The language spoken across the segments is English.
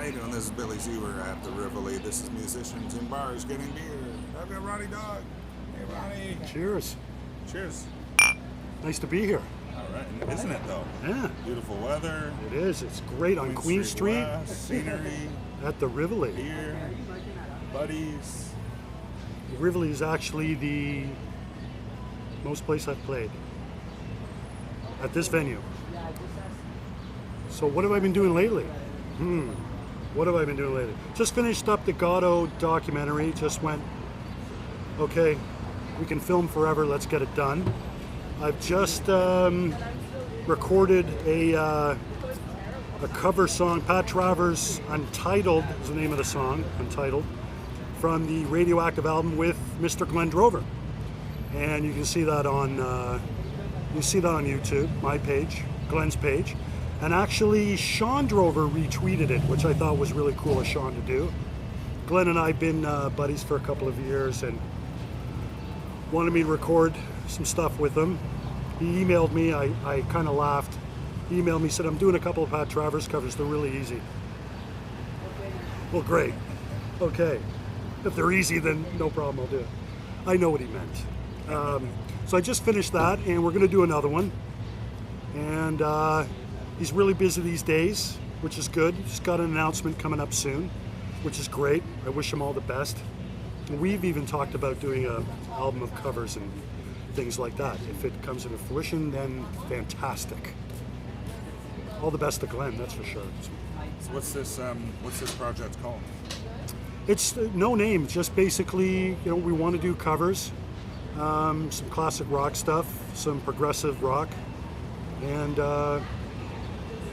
you doing? This is Billy Z. We're at the Rivoli. This is Musicians in Bars Getting Beer. I've got Ronnie Dawg. Hey, Ronnie. Cheers. Cheers. Nice to be here. All right. Isn't it, though? Yeah. Beautiful weather. It is. It's great on Queen Street. West, scenery. At the Rivoli. Beer. Buddies. The Rivoli is actually the most place I've played. At this venue. So what have I been doing lately? What have I been doing lately? Just finished up the Gatto documentary. Just went, okay, we can film forever. Let's get it done. I've just recorded a cover song. Pat Travers' Untitled is the name of the song. Untitled, from the Radioactive album with Mr. Glenn Drover, and you can see that on YouTube, my page, Glenn's page. And actually, Sean Drover retweeted it, which I thought was really cool of Sean to do. Glenn and I have been buddies for a couple of years and wanted me to record some stuff with him. He emailed me, I kind of laughed. He emailed me, said, I'm doing a couple of Pat Travers covers, they're really easy. Well, great. Okay. If they're easy, then no problem, I'll do it. I know what he meant. So I just finished that, and we're going to do another one. And he's really busy these days, which is good. He's got an announcement coming up soon, which is great. I wish him all the best. And we've even talked about doing an album of covers and things like that. If it comes into fruition, then fantastic. All the best to Glenn, that's for sure. So what's this project called? It's no name, just basically, we want to do covers, some classic rock stuff, some progressive rock, and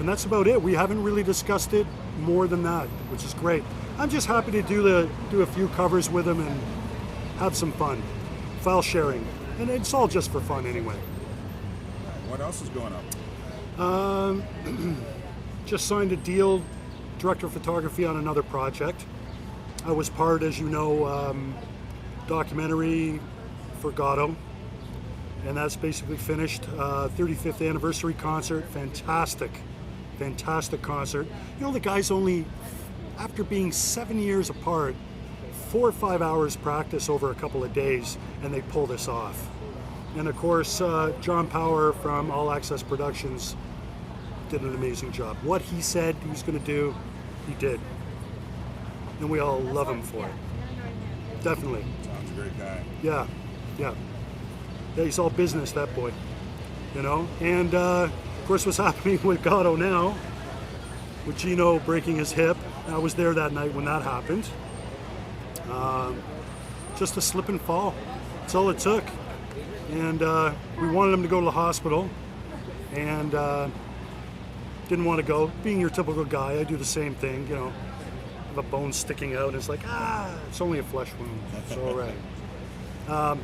that's about it. We haven't really discussed it more than that, which is great. I'm just happy to do a few covers with him and have some fun, file sharing, and it's all just for fun anyway. What else is going on? Just signed a deal, director of photography on another project. I was part, as you know, documentary for Gatto, and that's basically finished. 35th anniversary concert, fantastic concert. The guys only, after being 7 years apart, 4 or 5 hours practice over a couple of days, and they pull this off. And of course, John Power from All Access Productions did an amazing job. What he said he was going to do, he did. And we all love him for it. Definitely. Sounds a great guy. Yeah, he's all business, that boy. And of course, what's happening with Gatto now, with Gino breaking his hip. I was there that night when that happened. Just a slip and fall. That's all it took. And we wanted him to go to the hospital, and didn't want to go. Being your typical guy, I do the same thing, have a bone sticking out, and it's like, it's only a flesh wound. It's all right.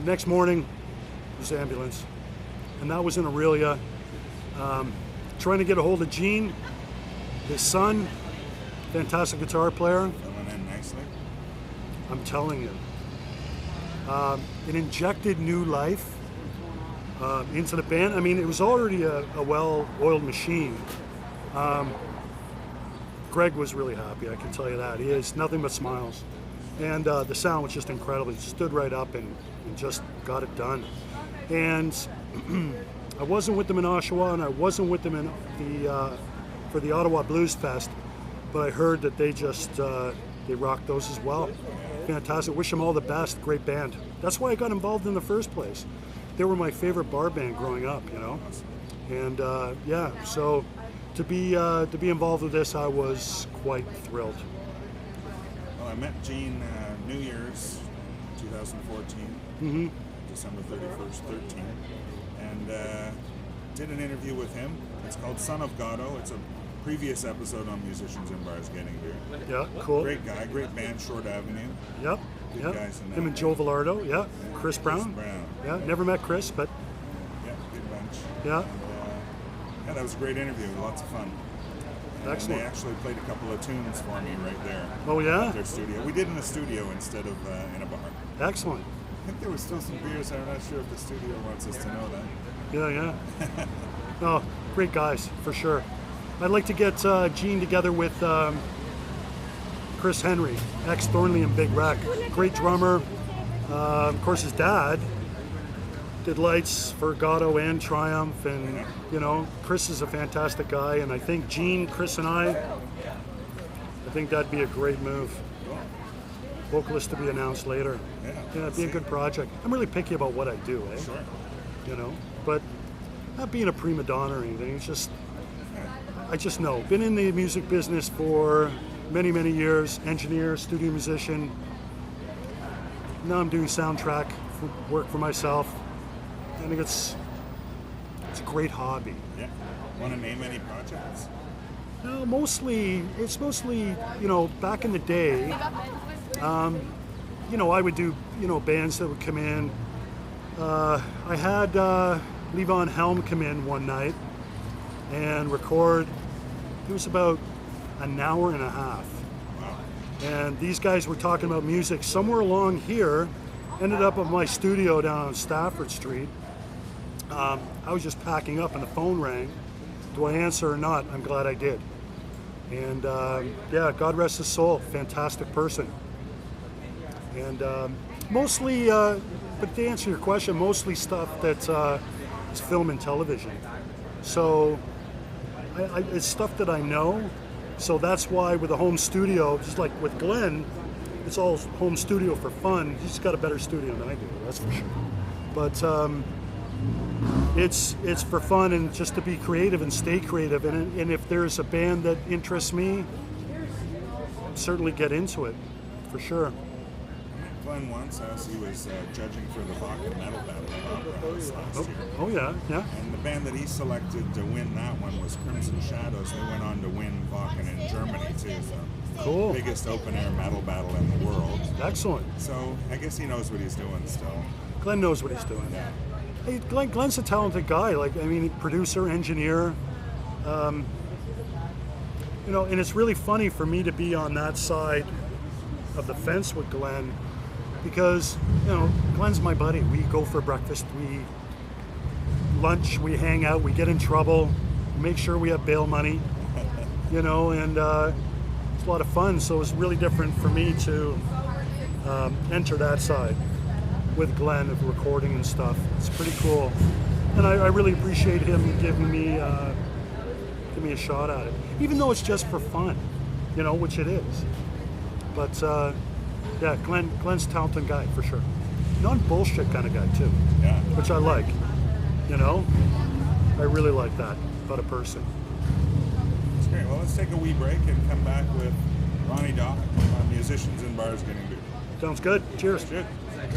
Next morning, there's an ambulance, and that was in Aurelia. Trying to get a hold of Gene, his son, fantastic guitar player. Filling in nicely. I'm telling you. It injected new life into the band. I mean, it was already a well-oiled machine. Greg was really happy, I can tell you that. He is nothing but smiles. And the sound was just incredible. He stood right up and just got it done. And I wasn't with them in Oshawa, and I wasn't with them in for the Ottawa Blues Fest, but I heard that they rocked those as well. Fantastic. Wish them all the best. Great band. That's why I got involved in the first place. They were my favorite bar band growing up, And so to be involved with this, I was quite thrilled. Well, I met Gene New Year's 2014, December 31st, 13, and did an interview with him. It's called Son of Gatto. It's a previous episode on Musicians in Bars Getting Beer. Yeah, cool. Great guy, great band, Short Avenue. Yep. Good guys in that Him and Joe Velardo, Chris Brown. Yeah, never met Chris, but yeah, good bunch. Yeah. And, that was a great interview, lots of fun. And Excellent. they actually played a couple of tunes for me right there. Oh yeah? At their studio. We did in the studio instead of in a bar. Excellent. I think there was still some beers. I'm not sure if the studio wants us to know that. Yeah. Oh, great guys, for sure. I'd like to get Gene together with Chris Henry, ex-Thornley and Big Wreck. Great drummer. Of course, his dad did lights for Gatto and Triumph, and you know, Chris is a fantastic guy, and I think Gene, Chris, and I think that'd be a great move. Vocalist to be announced later. Yeah, it'd be a good project. I'm really picky about what I do, eh? Sure. You know, but not being a prima donna or anything. It's just, I just know. Been in the music business for many, many years. Engineer, studio musician. Now I'm doing soundtrack work for myself. I think it's a great hobby. Yeah. Want to name any projects? No, it's mostly, you know, back in the day, you know, I would do, you know, bands that would come in. I had Levon Helm come in one night and record. It was about an hour and a half. Wow. And these guys were talking about music somewhere along here. Ended up at my studio down on Stafford Street. I was just packing up and the phone rang. Do I answer or not? I'm glad I did. And yeah, God rest his soul. Fantastic person. And mostly, but to answer your question, mostly stuff that is film and television. So it's stuff that I know. So that's why with a home studio, just like with Glenn, it's all home studio for fun. He's got a better studio than I do, that's for sure. But it's for fun and just to be creative and stay creative. And if there's a band that interests me, I'd certainly get into it, for sure. Glenn once, as he was judging for the Vakken Metal Battle at Opera House last year. Oh yeah, yeah. And the band that he selected to win that one was Crimson Shadows. They went on to win Vakken in Germany too. So Cool. biggest open air metal battle in the world. Excellent. So I guess he knows what he's doing still. Glenn knows what he's doing. Yeah. Hey, Glenn's a talented guy. Like, I mean, producer, engineer. You know, and it's really funny for me to be on that side of the fence with Glenn because, you know, Glenn's my buddy. We go for breakfast, we lunch, we hang out, we get in trouble, make sure we have bail money, you know, and it's a lot of fun. So it's really different for me to enter that side with Glenn of recording and stuff. It's pretty cool. And I really appreciate him giving me a shot at it. Even though it's just for fun, you know, which it is. But yeah, Glenn's a talented guy for sure. Non-bullshit kind of guy too. Yeah. Which I like. You know? I really like that about a person. That's great. Well, let's take a wee break and come back with Ronnie Dawg on Musicians in Bars Getting Beer. Sounds good. Cheers. Good.